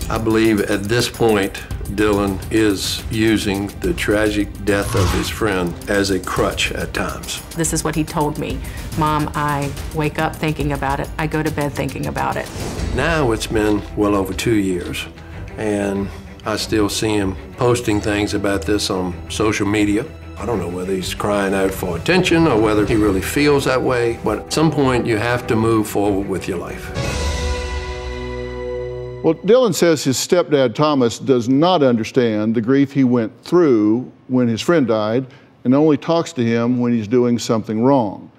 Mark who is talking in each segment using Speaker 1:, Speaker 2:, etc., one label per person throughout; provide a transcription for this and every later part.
Speaker 1: I believe at this point, Dylan is using the tragic death of his friend as a crutch at times.
Speaker 2: This is what he told me. Mom, I wake up thinking about it. I go to bed thinking about it.
Speaker 1: Now it's been well over 2 years, and I still see him posting things about this on social media. I don't know whether he's crying out for attention or whether he really feels that way, but at some point you have to move forward with your life.
Speaker 3: Well, Dylan says his stepdad, Thomas, does not understand the grief he went through when his friend died and only talks to him when he's doing something wrong.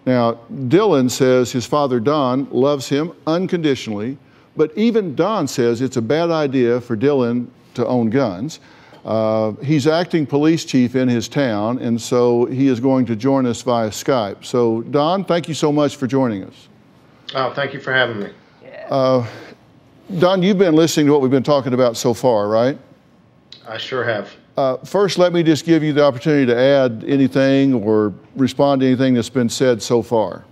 Speaker 3: Now, Dylan says his father, Don, loves him unconditionally, but even Don says it's a bad idea for Dylan to own guns. He's acting police chief in his town, and so he is going to join us via Skype. So, Don, thank you so much for joining us.
Speaker 4: Oh, thank you for having me.
Speaker 3: Don, you've been listening to what we've been talking about so far, right?
Speaker 4: I sure have.
Speaker 3: First, let me just give you the opportunity to add anything or respond to anything that's been said so far.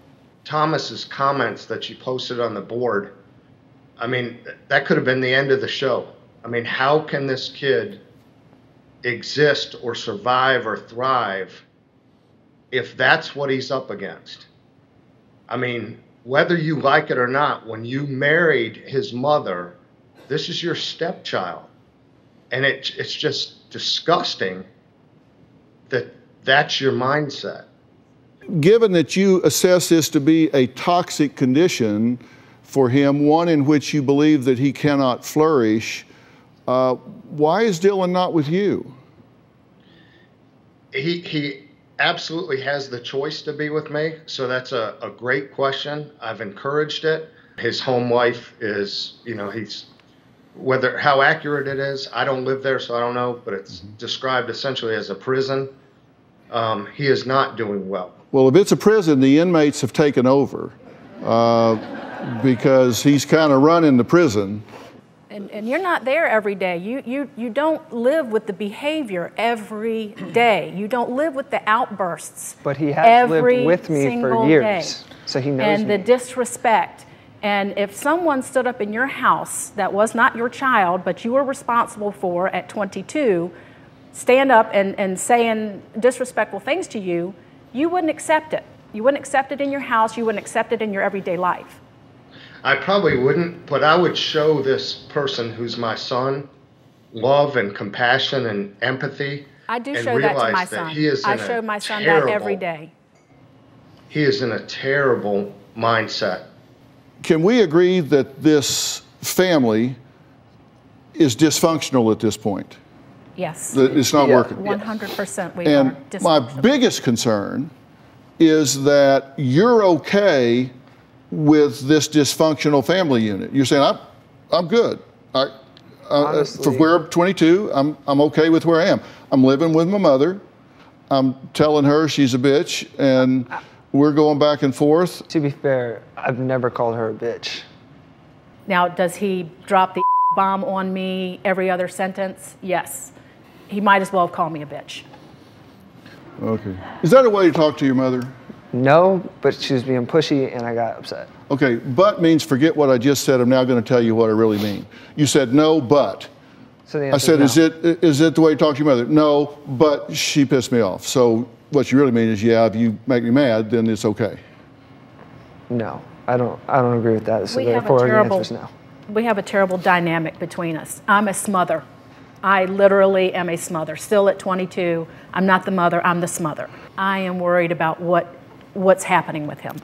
Speaker 4: Thomas's comments that she posted on the board, I mean, that could have been the end of the show. I mean, how can this kid exist or survive or thrive if that's what he's up against? I mean, whether you like it or not, when you married his mother, this is your stepchild. And it's just disgusting that that's your mindset.
Speaker 3: Given that you assess this to be a toxic condition for him, one in which you believe that he cannot flourish, why is Dylan not with you?
Speaker 4: He absolutely has the choice to be with me, so that's a great question. I've encouraged it. His home life is, you know, how accurate it is, I don't live there, so I don't know, but it's described essentially as a prison. He is not doing well.
Speaker 3: Well, if it's a prison, the inmates have taken over because he's kind of running the prison.
Speaker 2: And you're not there every day. You don't live with the behavior every day. You don't live with the outbursts.
Speaker 5: But he has lived with me for years,
Speaker 2: day.
Speaker 5: So he knows
Speaker 2: and
Speaker 5: me.
Speaker 2: the disrespect. And if someone stood up in your house that was not your child, but you were responsible for at 22, stand up and saying disrespectful things to you, you wouldn't accept it. You wouldn't accept it in your house. You wouldn't accept it in your everyday life.
Speaker 4: I probably wouldn't, but I would show this person who's my son love and compassion and empathy.
Speaker 2: I do show that to my son. I show my son that every day.
Speaker 4: He is in a terrible mindset.
Speaker 3: Can we agree that this family is dysfunctional at this point?
Speaker 2: Yes.
Speaker 3: That it's not working?
Speaker 2: 100% we
Speaker 3: and
Speaker 2: are dysfunctional.
Speaker 3: My biggest concern is that you're okay with this dysfunctional family unit. You're saying, I'm good. For where I'm 22, I'm okay with where I am. I'm living with my mother. I'm telling her she's a bitch, and we're going back and forth.
Speaker 5: To be fair, I've never called her a bitch.
Speaker 2: Now, does he drop the bomb on me every other sentence? Yes. He might as well have called me a bitch.
Speaker 3: Okay. Is that a way to talk to your mother?
Speaker 5: No, but she was being pushy and I got upset.
Speaker 3: Okay, but means forget what I just said. I'm now going to tell you what I really mean. You said no, but.
Speaker 5: So the
Speaker 3: I said,
Speaker 5: no.
Speaker 3: Is it the way you talk to your mother? No, but she pissed me off. So what you really mean is, yeah, if you make me mad, then it's okay.
Speaker 5: No, I don't agree with that. So
Speaker 2: we have a terrible dynamic between us. I'm a smother. I literally am a smother. Still at 22, I'm not the mother, I'm the smother. I am worried about what's happening with him.